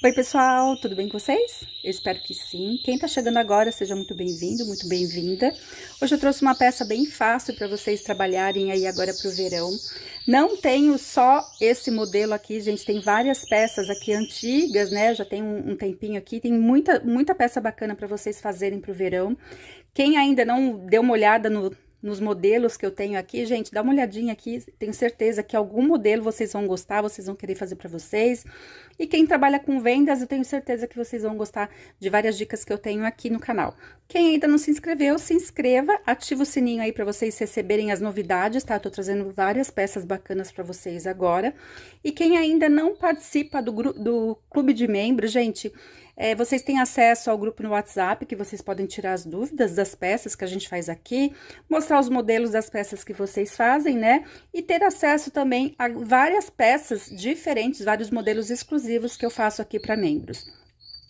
Oi pessoal, tudo bem com vocês? Eu espero que sim. Quem tá chegando agora, seja muito bem-vindo, muito bem-vinda. Hoje eu trouxe uma peça bem fácil para vocês trabalharem aí agora pro verão. Não tenho só esse modelo aqui, gente, tem várias peças aqui antigas, né? Já tem um tempinho aqui, tem muita peça bacana para vocês fazerem pro verão. Quem ainda não deu uma olhada nos modelos que eu tenho aqui, gente, dá uma olhadinha aqui, tenho certeza que algum modelo vocês vão gostar, vocês vão querer fazer para vocês. E quem trabalha com vendas, eu tenho certeza que vocês vão gostar de várias dicas que eu tenho aqui no canal. Quem ainda não se inscreveu, se inscreva, ativa o sininho aí para vocês receberem as novidades, tá? Eu tô trazendo várias peças bacanas para vocês agora. E quem ainda não participa do clube de membros, gente, vocês têm acesso ao grupo no WhatsApp, que vocês podem tirar as dúvidas das peças que a gente faz aqui, mostrar os modelos das peças que vocês fazem, né? E ter acesso também a várias peças diferentes, vários modelos exclusivos que eu faço aqui para membros.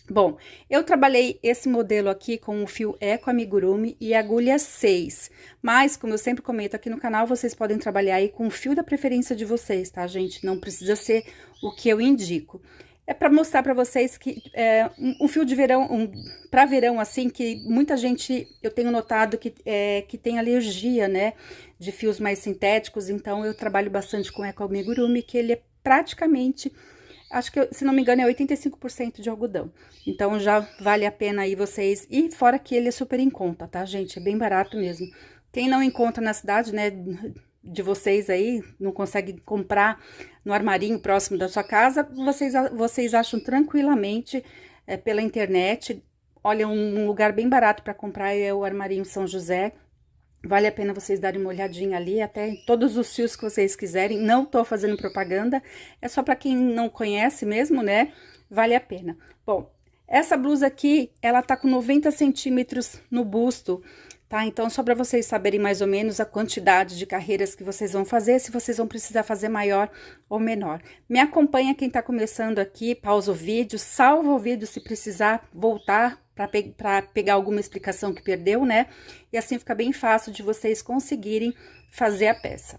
Bom, eu trabalhei esse modelo aqui com o fio Eco Amigurumi e agulha 6, mas, como eu sempre comento aqui no canal, vocês podem trabalhar aí com o fio da preferência de vocês, tá, gente? Não precisa ser o que eu indico. É para mostrar para vocês que um fio de verão, para verão, assim, que muita gente, eu tenho notado que tem alergia, né, de fios mais sintéticos, então eu trabalho bastante com Eco Amigurumi, que ele é praticamente, acho que, se não me engano, é 85% de algodão. Então, já vale a pena aí vocês, e fora que ele é super em conta, tá, gente? É bem barato mesmo. Quem não encontra na cidade, né, de vocês aí, não consegue comprar no armarinho próximo da sua casa, vocês acham tranquilamente pela internet. Olha, um lugar bem barato para comprar é o Armarinho São José. Vale a pena vocês darem uma olhadinha ali, até todos os fios que vocês quiserem. Não tô fazendo propaganda, é só para quem não conhece mesmo, né? Vale a pena. Bom, essa blusa aqui, ela tá com 90 centímetros no busto, tá? Então, só para vocês saberem mais ou menos a quantidade de carreiras que vocês vão fazer, se vocês vão precisar fazer maior ou menor. Me acompanha quem tá começando aqui, pausa o vídeo, salva o vídeo se precisar voltar para pegar alguma explicação que perdeu, né? E assim fica bem fácil de vocês conseguirem fazer a peça.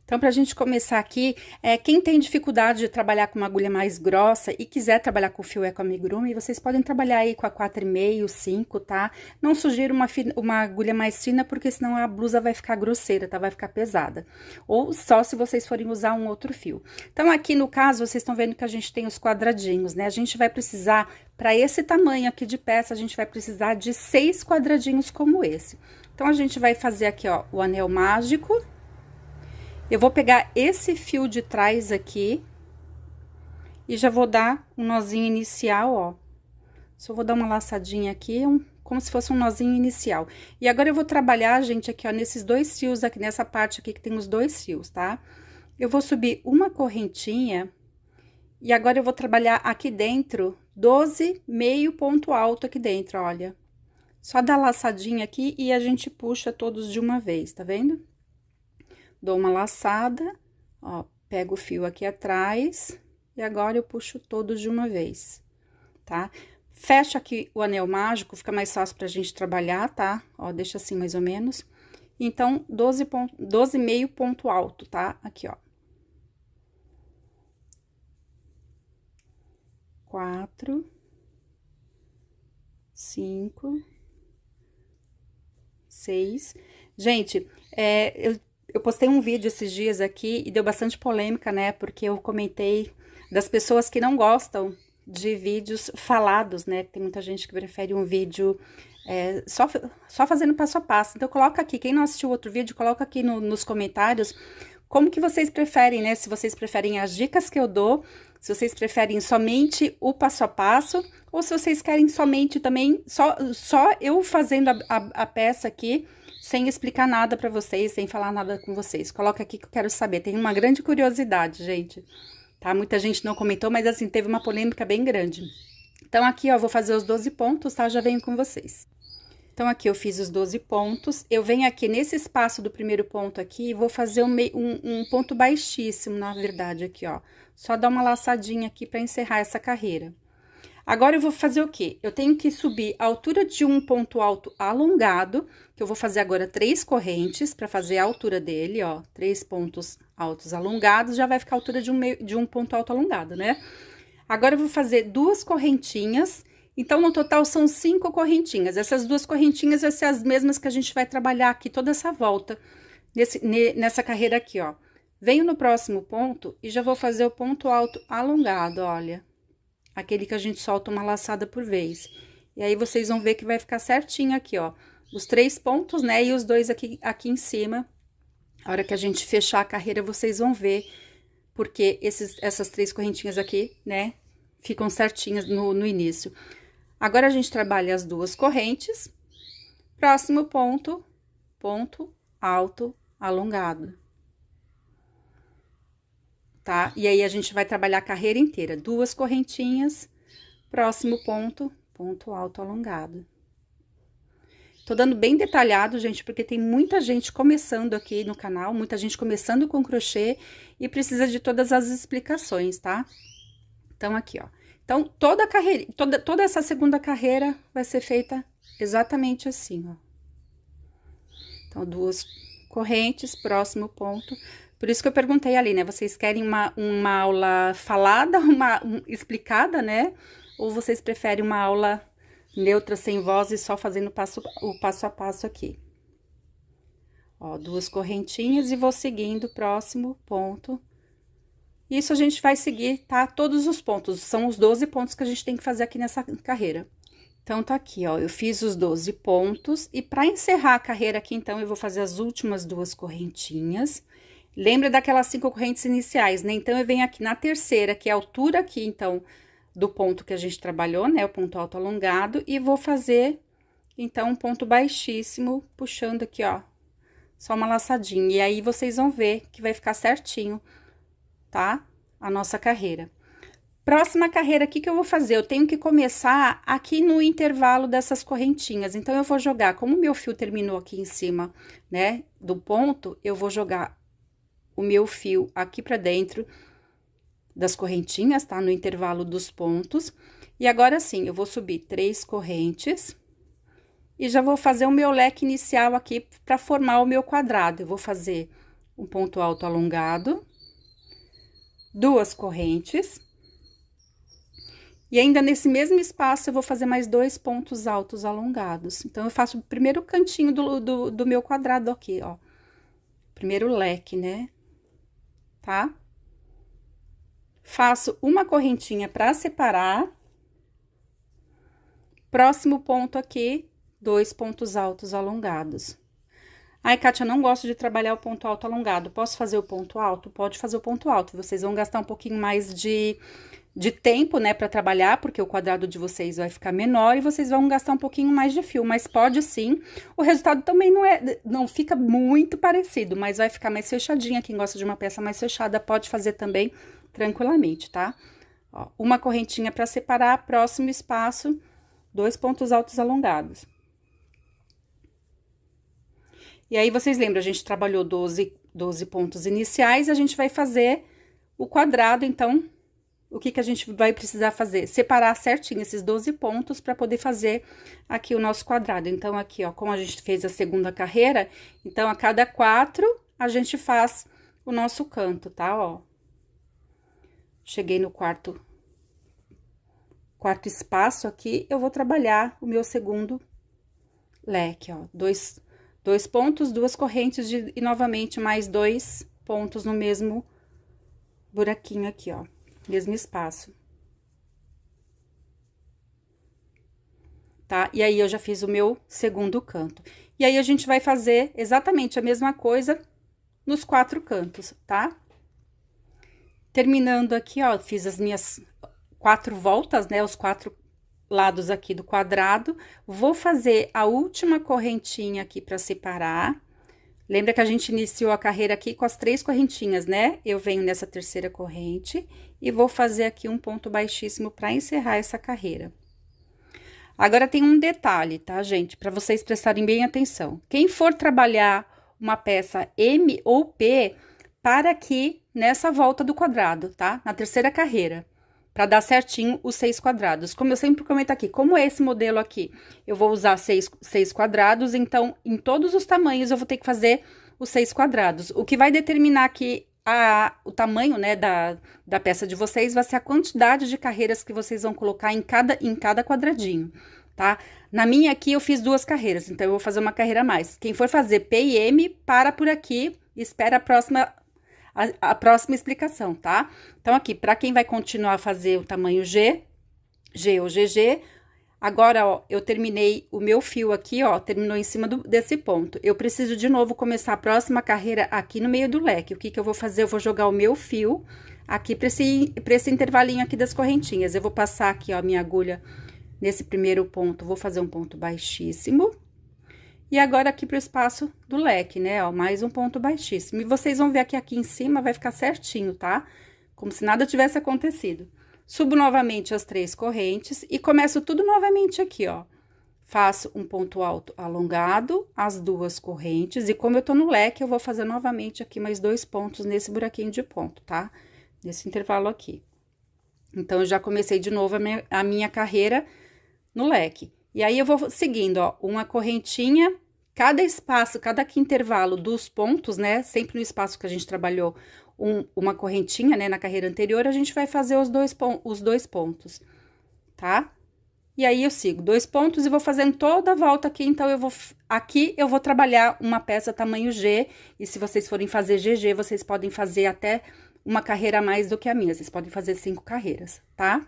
Então, pra gente começar aqui, quem tem dificuldade de trabalhar com uma agulha mais grossa e quiser trabalhar com o fio Eco Amigurumi, vocês podem trabalhar aí com a 4,5, 5, tá? Não sugiro uma agulha mais fina, porque senão a blusa vai ficar grosseira, tá? Vai ficar pesada. Ou só se vocês forem usar um outro fio. Então, aqui no caso, vocês estão vendo que a gente tem os quadradinhos, né? A gente vai precisar, para esse tamanho aqui de peça, a gente vai precisar de 6 quadradinhos como esse. Então, a gente vai fazer aqui, ó, o anel mágico. Eu vou pegar esse fio de trás aqui e já vou dar um nozinho inicial, ó. Só vou dar uma laçadinha aqui, como se fosse um nozinho inicial. E agora eu vou trabalhar, gente, aqui, ó, nesses dois fios aqui, nessa parte aqui que tem os dois fios, tá? Eu vou subir uma correntinha e agora eu vou trabalhar aqui dentro 12 meio ponto alto aqui dentro, olha. Só dar laçadinha aqui e a gente puxa todos de uma vez, tá vendo? Dou uma laçada, ó, pego o fio aqui atrás e agora eu puxo todos de uma vez, tá? Fecha aqui o anel mágico, fica mais fácil pra gente trabalhar, tá? Ó, deixa assim mais ou menos. Então, 12 meio ponto alto, tá? Aqui, ó. 4, 5, 6. Gente, eu postei um vídeo esses dias aqui e deu bastante polêmica, né? Porque eu comentei das pessoas que não gostam de vídeos falados, né? Tem muita gente que prefere um vídeo só fazendo passo a passo. Então, coloca aqui, quem não assistiu outro vídeo, coloca aqui nos comentários como que vocês preferem, né? Se vocês preferem as dicas que eu dou, se vocês preferem somente o passo a passo, ou se vocês querem somente também, só eu fazendo a peça aqui, sem explicar nada pra vocês, sem falar nada com vocês. Coloca aqui que eu quero saber, tem uma grande curiosidade, gente, tá? Muita gente não comentou, mas assim, teve uma polêmica bem grande. Então, aqui, ó, eu vou fazer os 12 pontos, tá? Já venho com vocês. Então, aqui eu fiz os 12 pontos, eu venho aqui nesse espaço do primeiro ponto aqui e vou fazer um ponto baixíssimo, na verdade, aqui, ó. Só dar uma laçadinha aqui pra encerrar essa carreira. Agora, eu vou fazer o quê? Eu tenho que subir a altura de um ponto alto alongado, que eu vou fazer agora 3 correntes pra fazer a altura dele, ó. 3 pontos altos alongados, já vai ficar a altura de um ponto alto alongado, né? Agora, eu vou fazer 2 correntinhas. Então, no total, são 5 correntinhas. Essas 2 correntinhas vão ser as mesmas que a gente vai trabalhar aqui toda essa volta, nessa carreira aqui, ó. Venho no próximo ponto e já vou fazer o ponto alto alongado, olha. Aquele que a gente solta uma laçada por vez. E aí, vocês vão ver que vai ficar certinho aqui, ó. Os 3 pontos, né, e os 2 aqui em cima. A hora que a gente fechar a carreira, vocês vão ver, porque essas 3 correntinhas aqui, né, ficam certinhas no início. Agora, a gente trabalha as 2 correntes. Próximo ponto, ponto alto alongado. Tá? E aí, a gente vai trabalhar a carreira inteira. 2 correntinhas, próximo ponto, ponto alto alongado. Tô dando bem detalhado, gente, porque tem muita gente começando aqui no canal, muita gente começando com crochê e precisa de todas as explicações, tá? Então, aqui, ó. Então, toda a carreira, toda essa segunda carreira vai ser feita exatamente assim, ó. Então, 2 correntes, próximo ponto. Por isso que eu perguntei ali, né? Vocês querem uma aula falada, explicada, né? Ou vocês preferem uma aula neutra, sem voz e só fazendo o passo a passo aqui? Ó, 2 correntinhas e vou seguindo o próximo ponto. Isso a gente vai seguir, tá? Todos os pontos, são os 12 pontos que a gente tem que fazer aqui nessa carreira. Então, tá aqui, ó, eu fiz os 12 pontos e pra encerrar a carreira aqui, então, eu vou fazer as últimas 2 correntinhas. Lembra daquelas 5 correntes iniciais, né? Então, eu venho aqui na terceira, que é a altura aqui, então, do ponto que a gente trabalhou, né? O ponto alto alongado, e vou fazer, então, um ponto baixíssimo, puxando aqui, ó, só uma laçadinha. E aí, vocês vão ver que vai ficar certinho, tá? A nossa carreira. Próxima carreira aqui que eu vou fazer, eu tenho que começar aqui no intervalo dessas correntinhas. Então, eu vou jogar, como o meu fio terminou aqui em cima, né, do ponto, eu vou jogar o meu fio aqui pra dentro das correntinhas, tá? No intervalo dos pontos. E agora sim, eu vou subir 3 correntes e já vou fazer o meu leque inicial aqui pra formar o meu quadrado. Eu vou fazer um ponto alto alongado, 2 correntes. E ainda nesse mesmo espaço, eu vou fazer mais 2 pontos altos alongados. Então, eu faço o primeiro cantinho do meu quadrado aqui, ó. Primeiro leque, né? Tá? Faço uma correntinha pra separar. Próximo ponto aqui, 2 pontos altos alongados. Ai, Kátia, eu não gosto de trabalhar o ponto alto alongado. Posso fazer o ponto alto? Pode fazer o ponto alto. Vocês vão gastar um pouquinho mais de tempo, né, pra trabalhar, porque o quadrado de vocês vai ficar menor e vocês vão gastar um pouquinho mais de fio, mas pode sim. O resultado também não fica muito parecido, mas vai ficar mais fechadinha. Quem gosta de uma peça mais fechada pode fazer também tranquilamente, tá? Ó, uma correntinha pra separar, próximo espaço, 2 pontos altos alongados. E aí, vocês lembram, a gente trabalhou 12 pontos iniciais, a gente vai fazer o quadrado, então, o que a gente vai precisar fazer? Separar certinho esses 12 pontos para poder fazer aqui o nosso quadrado. Então, aqui, ó, como a gente fez a segunda carreira, então, a cada 4, a gente faz o nosso canto, tá? Ó. Cheguei no quarto espaço aqui, eu vou trabalhar o meu segundo leque, ó. 2 pontos, 2 correntes e novamente mais 2 pontos no mesmo buraquinho aqui, ó. Mesmo espaço. Tá? E aí, eu já fiz o meu segundo canto. E aí, a gente vai fazer exatamente a mesma coisa nos 4 cantos, tá? Terminando aqui, ó, fiz as minhas 4 voltas, né? Os 4 lados aqui do quadrado. Vou fazer a última correntinha aqui pra separar. Lembra que a gente iniciou a carreira aqui com as 3 correntinhas, né? Eu venho nessa terceira corrente e vou fazer aqui um ponto baixíssimo para encerrar essa carreira. Agora, tem um detalhe, tá, gente? Para vocês prestarem bem atenção. Quem for trabalhar uma peça M ou P, para aqui nessa volta do quadrado, tá? Na terceira carreira, para dar certinho os 6 quadrados. Como eu sempre comento aqui, como é esse modelo aqui, eu vou usar 6 quadrados, então, em todos os tamanhos, eu vou ter que fazer os 6 quadrados. O que vai determinar aqui o tamanho, né, da peça de vocês vai ser a quantidade de carreiras que vocês vão colocar em cada quadradinho, tá? Na minha aqui, eu fiz 2 carreiras, então eu vou fazer uma carreira a mais. Quem for fazer P e M, para por aqui e espera a próxima explicação, tá? Então, aqui, para quem vai continuar a fazer o tamanho G ou GG, agora, ó, eu terminei o meu fio aqui, ó, terminou em cima desse ponto. Eu preciso de novo começar a próxima carreira aqui no meio do leque. O que que eu vou fazer? Eu vou jogar o meu fio aqui para esse intervalinho aqui das correntinhas. Eu vou passar aqui, ó, a minha agulha nesse primeiro ponto, vou fazer um ponto baixíssimo. E agora aqui pro espaço do leque, né, ó, mais um ponto baixíssimo. E vocês vão ver que aqui em cima vai ficar certinho, tá? Como se nada tivesse acontecido. Subo novamente as 3 correntes e começo tudo novamente aqui, ó. Faço um ponto alto alongado, as 2 correntes, e como eu tô no leque, eu vou fazer novamente aqui mais 2 pontos nesse buraquinho de ponto, tá? Nesse intervalo aqui. Então, eu já comecei de novo a minha carreira no leque. E aí, eu vou seguindo, ó, uma correntinha, cada espaço, cada intervalo dos pontos, né? Sempre no espaço que a gente trabalhou uma correntinha, né? Na carreira anterior, a gente vai fazer os dois pontos, tá? E aí, eu sigo 2 pontos e vou fazendo toda a volta aqui. Então, aqui eu vou trabalhar uma peça tamanho G. E se vocês forem fazer GG, vocês podem fazer até uma carreira a mais do que a minha. Vocês podem fazer 5 carreiras, tá?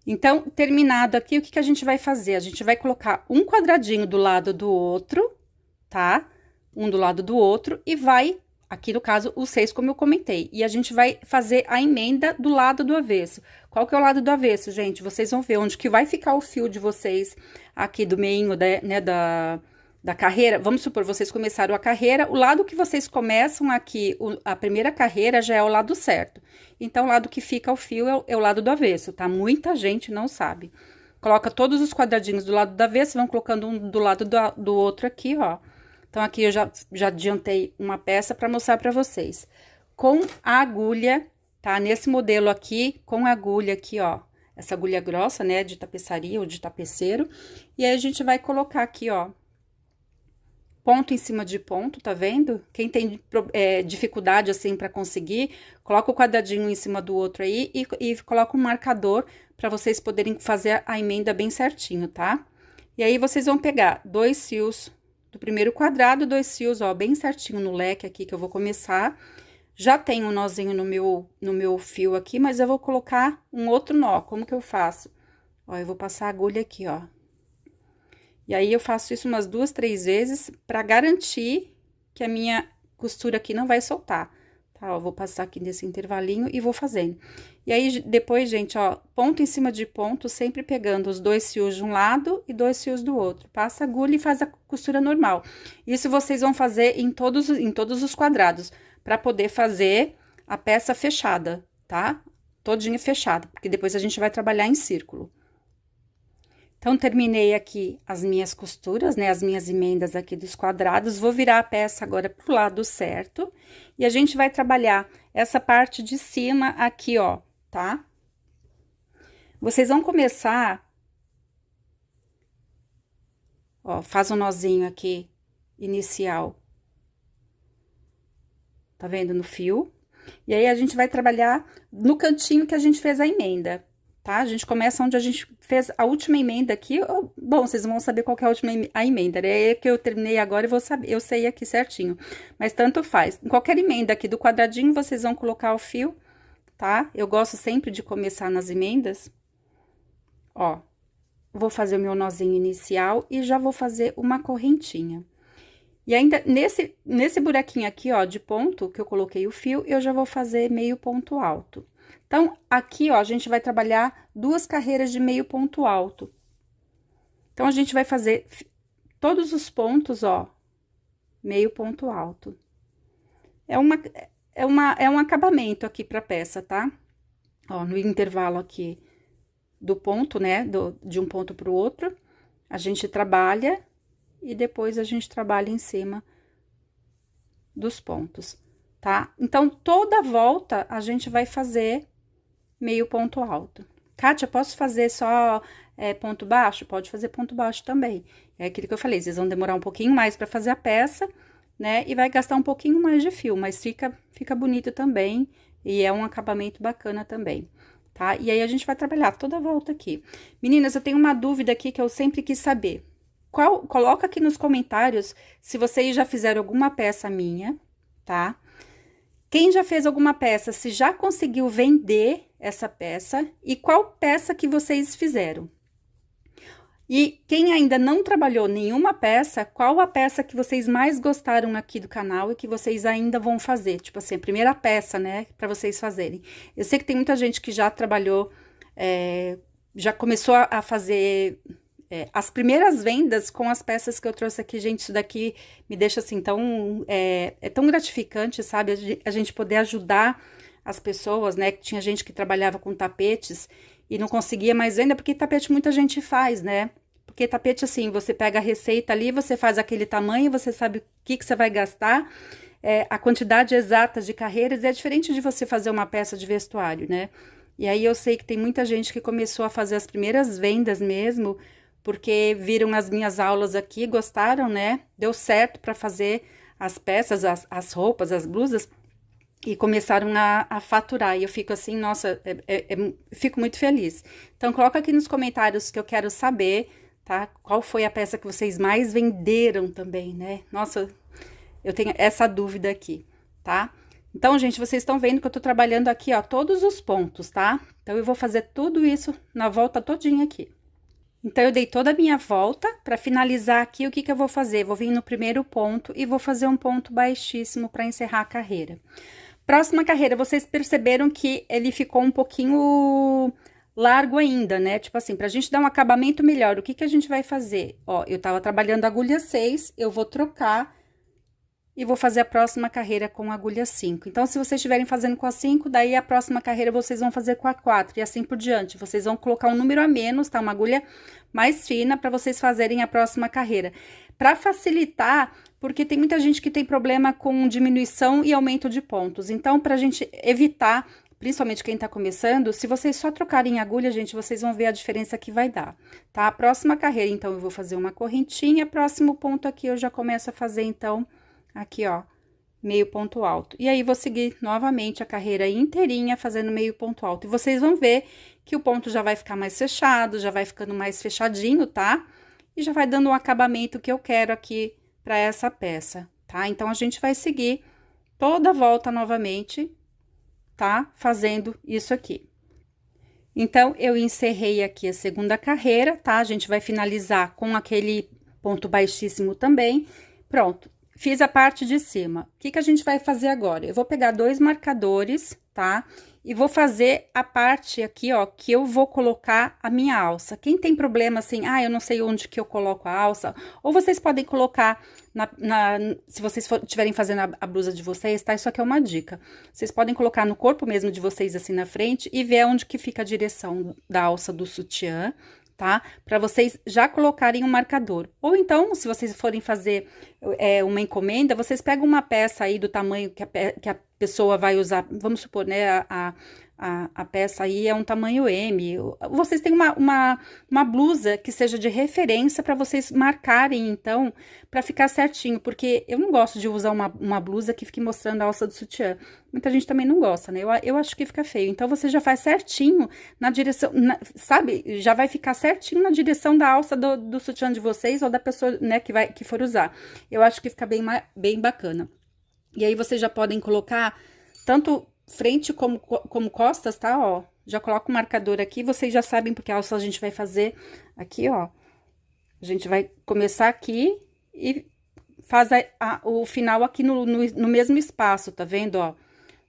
Então, terminado aqui, o que que a gente vai fazer? A gente vai colocar um quadradinho do lado do outro, tá? Um do lado do outro e vai, aqui no caso, o 6, como eu comentei. E a gente vai fazer a emenda do lado do avesso. Qual que é o lado do avesso, gente? Vocês vão ver onde que vai ficar o fio de vocês aqui do meinho, né, da carreira. Vamos supor, vocês começaram a carreira, o lado que vocês começam aqui, a primeira carreira já é o lado certo. Então, o lado que fica o fio é o lado do avesso, tá? Muita gente não sabe. Coloca todos os quadradinhos do lado do avesso, vão colocando um do lado do outro aqui, ó. Então, aqui eu já adiantei uma peça para mostrar para vocês. Com a agulha, tá? Nesse modelo aqui, com a agulha aqui, ó. Essa agulha grossa, né, de tapeçaria ou de tapeceiro. E aí, a gente vai colocar aqui, ó, ponto em cima de ponto, tá vendo? Quem tem dificuldade, assim, para conseguir, coloca o quadradinho em cima do outro aí e coloca um marcador para vocês poderem fazer a emenda bem certinho, tá? E aí, vocês vão pegar 2 fios do primeiro quadrado, 2 fios, ó, bem certinho no leque aqui que eu vou começar. Já tem um nozinho no meu fio aqui, mas eu vou colocar um outro nó. Como que eu faço? Ó, eu vou passar a agulha aqui, ó. E aí, eu faço isso umas 2, 3 vezes pra garantir que a minha costura aqui não vai soltar, tá? Ó, vou passar aqui nesse intervalinho e vou fazendo. E aí, depois, gente, ó, ponto em cima de ponto, sempre pegando os 2 fios de um lado e 2 fios do outro. Passa a agulha e faz a costura normal. Isso vocês vão fazer em todos os quadrados, pra poder fazer a peça fechada, tá? Todinha fechada, porque depois a gente vai trabalhar em círculo. Então, terminei aqui as minhas costuras, né, as minhas emendas aqui dos quadrados, vou virar a peça agora pro lado certo, e a gente vai trabalhar essa parte de cima aqui, ó, tá? Vocês vão começar, ó, faz um nozinho aqui, inicial, tá vendo, no fio? E aí, a gente vai trabalhar no cantinho que a gente fez a emenda. Tá? A gente começa onde a gente fez a última emenda aqui. Bom, vocês vão saber qual que é a última emenda, né? É que eu terminei agora e vou saber, eu sei aqui certinho. Mas tanto faz. Em qualquer emenda aqui do quadradinho, vocês vão colocar o fio, tá? Eu gosto sempre de começar nas emendas. Ó, vou fazer o meu nozinho inicial e já vou fazer uma correntinha. E ainda nesse buraquinho aqui, ó, de ponto que eu coloquei o fio, eu já vou fazer meio ponto alto. Então, aqui, ó, a gente vai trabalhar 2 carreiras de meio ponto alto. Então, a gente vai fazer todos os pontos, ó, meio ponto alto. É um acabamento aqui pra peça, tá? Ó, no intervalo aqui do ponto, né, de um ponto pro outro, a gente trabalha e depois a gente trabalha em cima dos pontos, tá? Então, toda volta a gente vai fazer meio ponto alto. Kátia, posso fazer só ponto baixo? Pode fazer ponto baixo também. É aquilo que eu falei, vocês vão demorar um pouquinho mais para fazer a peça, né? E vai gastar um pouquinho mais de fio, mas fica bonito também, e é um acabamento bacana também, tá? E aí, a gente vai trabalhar toda a volta aqui. Meninas, eu tenho uma dúvida aqui que eu sempre quis saber. Coloca aqui nos comentários se vocês já fizeram alguma peça minha, tá? Quem já fez alguma peça, se já conseguiu vender essa peça e qual peça que vocês fizeram. E quem ainda não trabalhou nenhuma peça, qual a peça que vocês mais gostaram aqui do canal e que vocês ainda vão fazer? Tipo assim, a primeira peça, né, para vocês fazerem. Eu sei que tem muita gente que já trabalhou, já começou a fazer as primeiras vendas com as peças que eu trouxe aqui. Gente, isso daqui me deixa assim tão, é tão gratificante, sabe? A gente poder ajudar as pessoas, né? Tinha gente que trabalhava com tapetes e não conseguia mais venda, porque tapete muita gente faz, né? Porque tapete, assim, você pega a receita ali, você faz aquele tamanho, você sabe o que você vai gastar, a quantidade exata de carreiras, é diferente de você fazer uma peça de vestuário, né? E aí eu sei que tem muita gente que começou a fazer as primeiras vendas mesmo, porque viram as minhas aulas aqui, gostaram, né? Deu certo para fazer as peças, as roupas, as blusas, e começaram a faturar. E eu fico assim, nossa, fico muito feliz. Então, coloca aqui nos comentários que eu quero saber, tá? Qual foi a peça que vocês mais venderam também, né? Nossa, eu tenho essa dúvida aqui, tá? Então, gente, vocês estão vendo que eu tô trabalhando aqui, ó, todos os pontos, tá? Então, eu vou fazer tudo isso na volta todinha aqui. Então, eu dei toda a minha volta. Para finalizar aqui, o que que eu vou fazer? Vou vir no primeiro ponto e vou fazer um ponto baixíssimo para encerrar a carreira. Próxima carreira, vocês perceberam que ele ficou um pouquinho largo ainda, né? Tipo assim, pra gente dar um acabamento melhor, o que que a gente vai fazer? Ó, eu tava trabalhando agulha 6, eu vou trocar e vou fazer a próxima carreira com agulha 5. Então, se vocês estiverem fazendo com a 5, daí a próxima carreira vocês vão fazer com a 4 e assim por diante. Vocês vão colocar um número a menos, tá? Uma agulha mais fina para vocês fazerem a próxima carreira. Para facilitar, porque tem muita gente que tem problema com diminuição e aumento de pontos. Então, pra gente evitar, principalmente quem tá começando, se vocês só trocarem agulha, gente, vocês vão ver a diferença que vai dar, tá? A próxima carreira, então, eu vou fazer uma correntinha, próximo ponto aqui eu já começo a fazer, então, aqui, ó, meio ponto alto. E aí, vou seguir novamente a carreira inteirinha fazendo meio ponto alto. E vocês vão ver que o ponto já vai ficar mais fechado, já vai ficando mais fechadinho, tá? E já vai dando um acabamento que eu quero aqui para essa peça, tá? Então, a gente vai seguir toda a volta novamente, tá? Fazendo isso aqui. Então, eu encerrei aqui a segunda carreira, tá? A gente vai finalizar com aquele ponto baixíssimo também. Pronto. Fiz a parte de cima. O que que a gente vai fazer agora? Eu vou pegar 2 marcadores, tá? E vou fazer a parte aqui, ó, que eu vou colocar a minha alça. Quem tem problema assim, eu não sei onde que eu coloco a alça, ou vocês podem colocar se vocês estiverem fazendo a blusa de vocês, tá? Isso aqui é uma dica. Vocês podem colocar no corpo mesmo de vocês, assim, na frente, e ver onde que fica a direção da alça do sutiã, tá? Para vocês já colocarem um marcador. Ou então, se vocês forem fazer uma encomenda, vocês pegam uma peça aí do tamanho que a pessoa vai usar, vamos supor, né, a peça aí é um tamanho M. Vocês têm uma blusa que seja de referência para vocês marcarem, então, para ficar certinho, porque eu não gosto de usar uma blusa que fique mostrando a alça do sutiã. Muita gente também não gosta, né? Eu acho que fica feio. Então, você já faz certinho na direção, sabe? Já vai ficar certinho na direção da alça do sutiã de vocês ou da pessoa, né, que for usar. Eu acho que fica bem bacana. E aí, vocês já podem colocar tanto frente como costas, tá? Ó, já coloco o marcador aqui, vocês já sabem, porque a alça a gente vai fazer aqui, ó. A gente vai começar aqui e faz o final aqui no mesmo espaço, tá vendo, ó?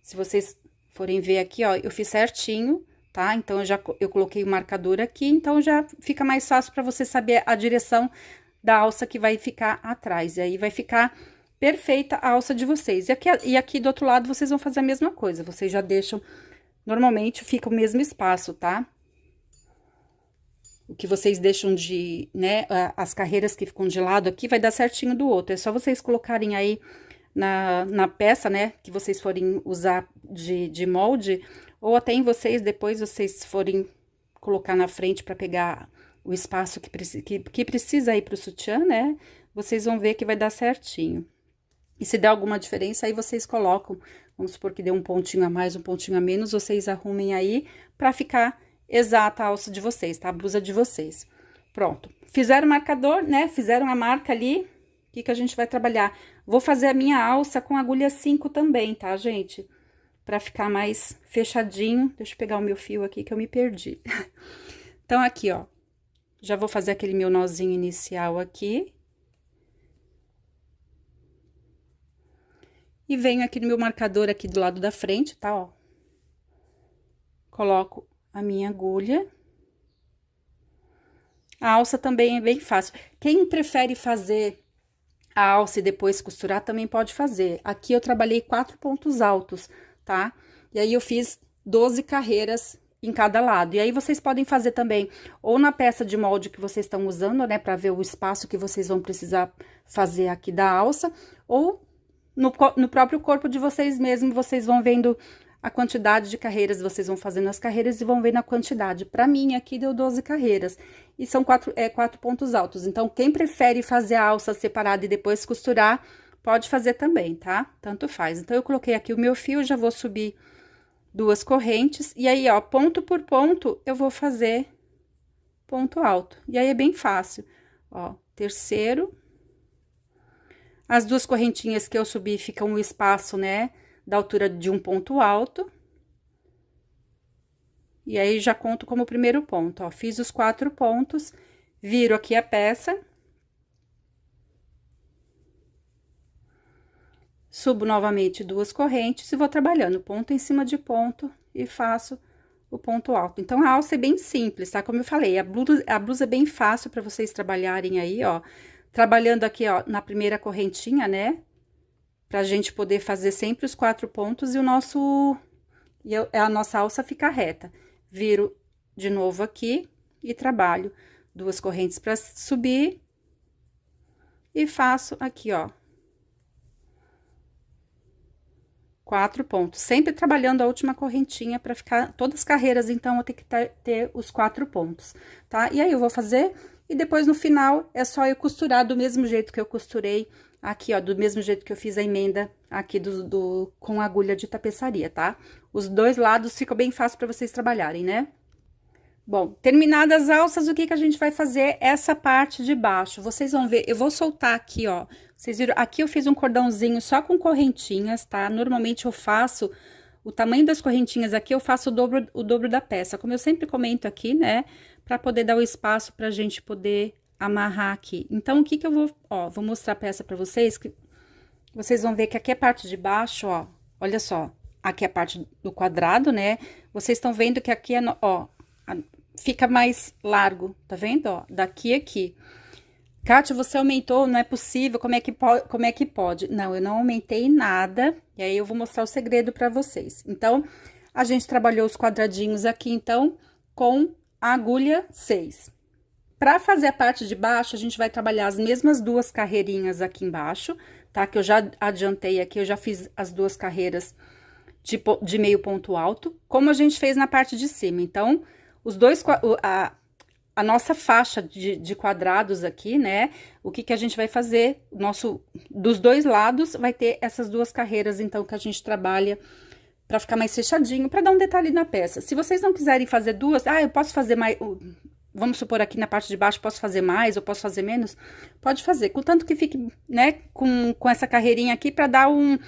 Se vocês forem ver aqui, ó, eu fiz certinho, tá? Então, eu coloquei o marcador aqui, então já fica mais fácil pra você saber a direção da alça que vai ficar atrás. E aí, vai ficar perfeita a alça de vocês. E aqui do outro lado, vocês vão fazer a mesma coisa. Vocês já deixam, normalmente, fica o mesmo espaço, tá? O que vocês deixam né, as carreiras que ficam de lado aqui, vai dar certinho do outro. É só vocês colocarem aí na peça, né, que vocês forem usar de molde, ou até em vocês, depois vocês forem colocar na frente para pegar o espaço que precisa aí pro sutiã, né? Vocês vão ver que vai dar certinho. E se der alguma diferença, aí vocês colocam, vamos supor que dê um pontinho a mais, um pontinho a menos, vocês arrumem aí pra ficar exata a alça de vocês, tá? A blusa de vocês. Pronto. Fizeram o marcador, né? Fizeram a marca ali. O que que a gente vai trabalhar? Vou fazer a minha alça com agulha 5 também, tá, gente? Pra ficar mais fechadinho. Deixa eu pegar o meu fio aqui que eu me perdi. Então, aqui, ó. Já vou fazer aquele meu nozinho inicial aqui. E venho aqui no meu marcador aqui do lado da frente, tá, ó. Coloco a minha agulha. A alça também é bem fácil. Quem prefere fazer a alça e depois costurar, também pode fazer. Aqui eu trabalhei 4 pontos altos, tá? E aí eu fiz 12 carreiras em cada lado. E aí vocês podem fazer também, ou na peça de molde que vocês estão usando, né? Pra ver o espaço que vocês vão precisar fazer aqui da alça, ou no próprio corpo de vocês mesmo, vocês vão vendo a quantidade de carreiras, vocês vão fazendo as carreiras e vão vendo a quantidade. Pra mim, aqui deu 12 carreiras. E são 4 pontos altos. Então, quem prefere fazer a alça separada e depois costurar, pode fazer também, tá? Tanto faz. Então, eu coloquei aqui o meu fio, já vou subir 2 correntes. E aí, ó, ponto por ponto, eu vou fazer ponto alto. E aí, é bem fácil. Ó, terceiro. As 2 correntinhas que eu subi ficam o espaço, né, da altura de um ponto alto. E aí, já conto como primeiro ponto, ó. Fiz os 4 pontos, viro aqui a peça. Subo novamente 2 correntes e vou trabalhando ponto em cima de ponto e faço o ponto alto. Então, a alça é bem simples, tá? Como eu falei, a blusa é bem fácil para vocês trabalharem aí, ó. Trabalhando aqui, ó, na primeira correntinha, né? Pra gente poder fazer sempre os 4 pontos e a nossa alça ficar reta. Viro de novo aqui e trabalho 2 correntes para subir e faço aqui, ó, 4 pontos, sempre trabalhando a última correntinha para ficar todas as carreiras, então eu tenho que ter os 4 pontos, tá? E aí eu vou fazer e depois no final é só eu costurar do mesmo jeito que eu costurei aqui, ó, do mesmo jeito que eu fiz a emenda aqui com agulha de tapeçaria, tá? Os 2 lados ficam bem fácil para vocês trabalharem, né? Bom, terminadas as alças, o que que a gente vai fazer? Essa parte de baixo, vocês vão ver, eu vou soltar aqui, ó. Vocês viram? Aqui eu fiz um cordãozinho só com correntinhas, tá? Normalmente eu faço, o tamanho das correntinhas aqui, eu faço o dobro da peça, como eu sempre comento aqui, né? Pra poder dar o espaço pra gente poder amarrar aqui. Então, o que que eu vou, ó, vou mostrar a peça pra vocês, que vocês vão ver que aqui é a parte de baixo, ó, olha só, aqui é a parte do quadrado, né? Vocês estão vendo que aqui é, ó, fica mais largo, tá vendo, ó, daqui a aqui. Kátia, você aumentou, não é possível, como é que pode? Não, eu não aumentei nada, e aí eu vou mostrar o segredo pra vocês. Então, a gente trabalhou os quadradinhos aqui, então, com a agulha 6. Pra fazer a parte de baixo, a gente vai trabalhar as mesmas 2 carreirinhas aqui embaixo, tá? Que eu já adiantei aqui, eu já fiz as 2 carreiras de meio ponto alto, como a gente fez na parte de cima. Então, a nossa faixa de quadrados aqui, né? O que que a gente vai fazer? Dos 2 lados, vai ter essas 2 carreiras, então, que a gente trabalha pra ficar mais fechadinho, pra dar um detalhe na peça. Se vocês não quiserem fazer 2, eu posso fazer mais... Vamos supor aqui na parte de baixo, posso fazer mais ou posso fazer menos? Pode fazer, contanto que fique, né, com essa carreirinha aqui pra dar um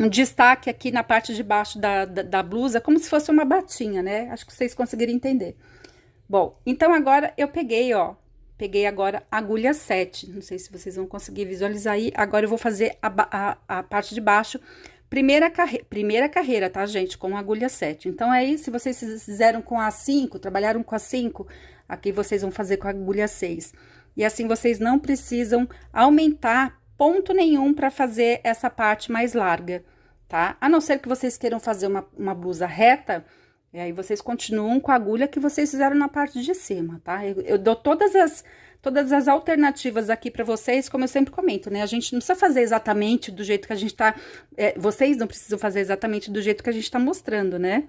destaque aqui na parte de baixo da blusa, como se fosse uma batinha, né? Acho que vocês conseguiram entender. Bom, então agora eu peguei, ó, agora a agulha 7, não sei se vocês vão conseguir visualizar aí, agora eu vou fazer a parte de baixo, primeira carreira, tá, gente, com a agulha 7. Então, aí, se vocês fizeram com a 5, trabalharam com a 5, aqui vocês vão fazer com a agulha 6. E assim, vocês não precisam aumentar ponto nenhum para fazer essa parte mais larga, tá? A não ser que vocês queiram fazer uma blusa reta, e aí vocês continuam com a agulha que vocês fizeram na parte de cima, tá? Eu dou todas as alternativas aqui para vocês, como eu sempre comento, né? A gente não precisa fazer exatamente do jeito que a gente tá... vocês não precisam fazer exatamente do jeito que a gente tá mostrando, né?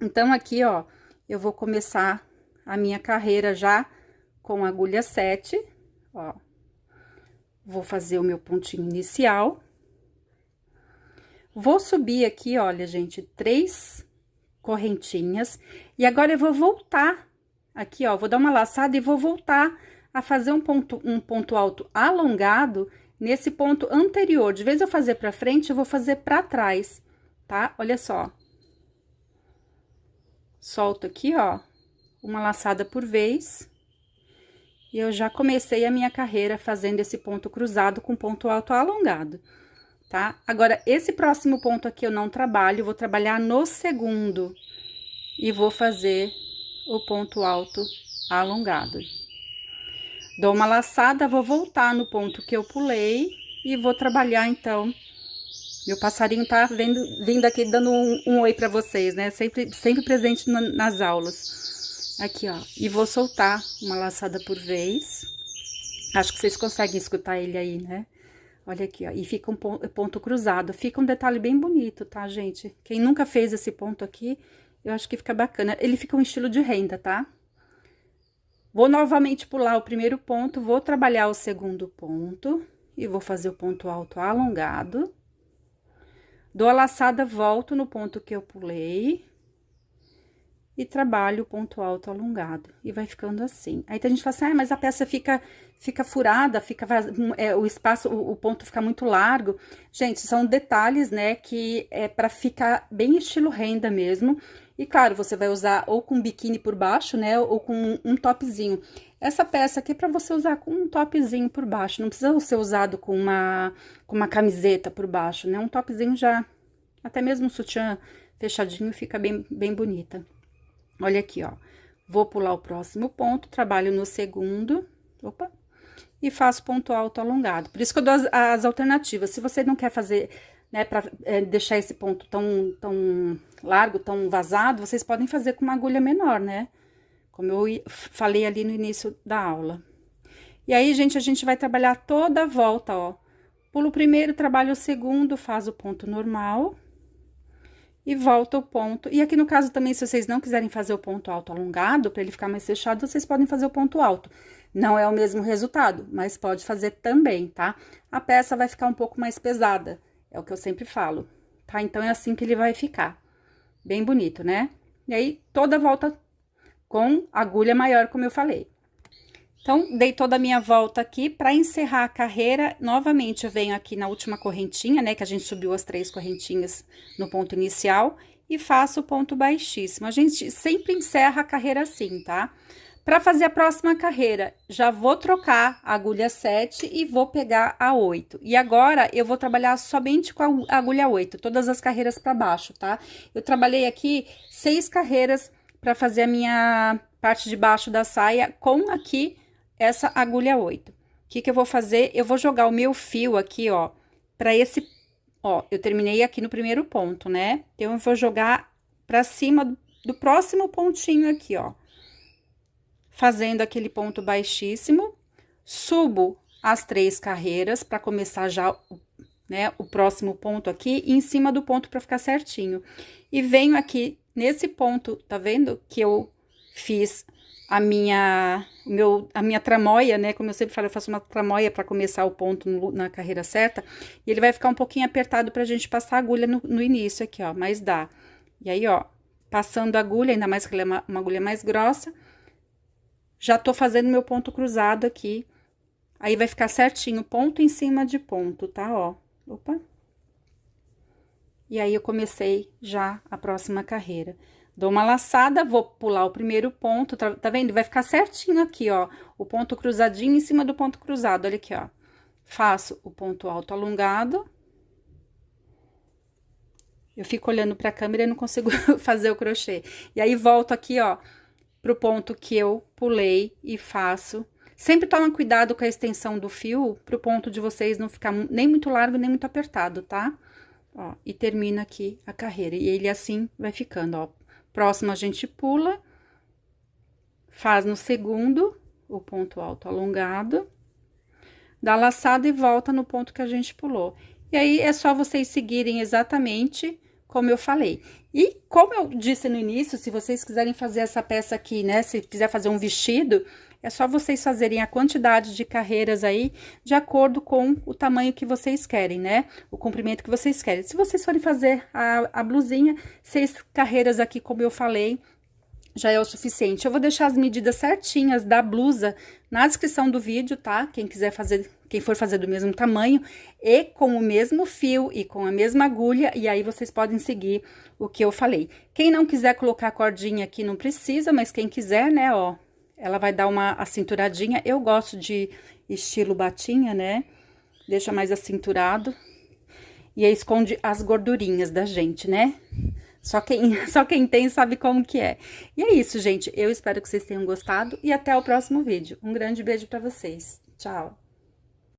Então, aqui, ó, eu vou começar a minha carreira já com a agulha 7, ó. Vou fazer o meu pontinho inicial. Vou subir aqui, olha, gente, 3 correntinhas. E agora eu vou voltar aqui, ó, vou dar uma laçada e vou voltar a fazer um ponto alto alongado nesse ponto anterior. De vez eu fazer pra frente, eu vou fazer pra trás, tá? Olha só. Solto aqui, ó, uma laçada por vez. E eu já comecei a minha carreira fazendo esse ponto cruzado com ponto alto alongado, tá? Agora, esse próximo ponto aqui eu não trabalho, vou trabalhar no segundo. E vou fazer o ponto alto alongado. Dou uma laçada, vou voltar no ponto que eu pulei e vou trabalhar, então. Meu passarinho tá vindo aqui dando um oi pra vocês, né? Sempre presente nas aulas. Aqui, ó. E vou soltar uma laçada por vez. Acho que vocês conseguem escutar ele aí, né? Olha aqui, ó. E fica um ponto cruzado. Fica um detalhe bem bonito, tá, gente? Quem nunca fez esse ponto aqui, eu acho que fica bacana. Ele fica um estilo de renda, tá? Vou novamente pular o primeiro ponto, vou trabalhar o segundo ponto. E vou fazer o ponto alto alongado. Dou a laçada, volto no ponto que eu pulei. E trabalho o ponto alto alongado. E vai ficando assim. Aí a gente fala assim, ah, mas a peça fica furada, o espaço, o ponto fica muito largo. Gente, são detalhes, né, que é pra ficar bem estilo renda mesmo. E claro, você vai usar ou com biquíni por baixo, né, ou com um topzinho. Essa peça aqui é pra você usar com um topzinho por baixo, não precisa ser usado com uma camiseta por baixo, né, um topzinho já, até mesmo um sutiã fechadinho fica bem bonita. Olha aqui, ó, vou pular o próximo ponto, trabalho no segundo, opa, e faço ponto alto alongado. Por isso que eu dou as alternativas, se você não quer fazer, né, pra deixar esse ponto tão largo, tão vazado, vocês podem fazer com uma agulha menor, né? Como eu falei ali no início da aula. E aí, gente, a gente vai trabalhar toda a volta, ó. Pulo o primeiro, trabalho o segundo, faz o ponto normal. E volta o ponto. E aqui no caso também, se vocês não quiserem fazer o ponto alto alongado, para ele ficar mais fechado, vocês podem fazer o ponto alto. Não é o mesmo resultado, mas pode fazer também, tá? A peça vai ficar um pouco mais pesada, é o que eu sempre falo, tá? Então, é assim que ele vai ficar. Bem bonito, né? E aí, toda a volta com agulha maior, como eu falei. Então, dei toda a minha volta aqui. Para encerrar a carreira, novamente eu venho aqui na última correntinha, né, que a gente subiu as 3 correntinhas no ponto inicial, e faço o ponto baixíssimo. A gente sempre encerra a carreira assim, tá? Para fazer a próxima carreira, já vou trocar a agulha 7 e vou pegar a 8. E agora, eu vou trabalhar somente com a agulha 8, todas as carreiras para baixo, tá? Eu trabalhei aqui 6 carreiras para fazer a minha parte de baixo da saia com aqui essa agulha 8. O que eu vou fazer? Eu vou jogar o meu fio aqui, ó, para esse, ó, eu terminei aqui no primeiro ponto, né? Então, eu vou jogar para cima do próximo pontinho aqui, ó. Fazendo aquele ponto baixíssimo, subo as 3 carreiras para começar já, né, o próximo ponto aqui, e em cima do ponto para ficar certinho. E venho aqui nesse ponto, tá vendo? Que eu fiz a minha tramóia, né? Como eu sempre falo, eu faço uma tramóia para começar o ponto na carreira certa. E ele vai ficar um pouquinho apertado pra gente passar a agulha no início aqui, ó, mas dá. E aí, ó, passando a agulha, ainda mais que ela é uma agulha mais grossa, já tô fazendo meu ponto cruzado aqui. Aí, vai ficar certinho, ponto em cima de ponto, tá? Ó, opa. E aí, eu comecei já a próxima carreira. Dou uma laçada, vou pular o primeiro ponto, tá vendo? Vai ficar certinho aqui, ó, o ponto cruzadinho em cima do ponto cruzado, olha aqui, ó. Faço o ponto alto alongado. Eu fico olhando pra câmera e não consigo fazer o crochê. E aí, volto aqui, ó, pro ponto que eu pulei e faço. Sempre toma cuidado com a extensão do fio, pro ponto de vocês não ficar nem muito largo, nem muito apertado, tá? Ó, e termina aqui a carreira. E ele assim vai ficando, ó. Próximo, a gente pula, faz no segundo o ponto alto alongado, dá laçada e volta no ponto que a gente pulou. E aí, é só vocês seguirem exatamente como eu falei. E como eu disse no início, se vocês quiserem fazer essa peça aqui, né, se quiser fazer um vestido, É só vocês fazerem a quantidade de carreiras aí de acordo com o tamanho que vocês querem, né? O comprimento que vocês querem. Se vocês forem fazer a blusinha, 6 carreiras aqui, como eu falei, já é o suficiente. Eu vou deixar as medidas certinhas da blusa na descrição do vídeo, tá? Quem quiser fazer, quem for fazer do mesmo tamanho e com o mesmo fio e com a mesma agulha, e aí vocês podem seguir o que eu falei. Quem não quiser colocar a cordinha aqui não precisa, mas quem quiser, né, ó, ela vai dar uma acinturadinha. Eu gosto de estilo batinha, né? Deixa mais acinturado. E aí esconde as gordurinhas da gente, né? Só quem tem sabe como que é. E é isso, gente. Eu espero que vocês tenham gostado e até o próximo vídeo. Um grande beijo pra vocês. Tchau!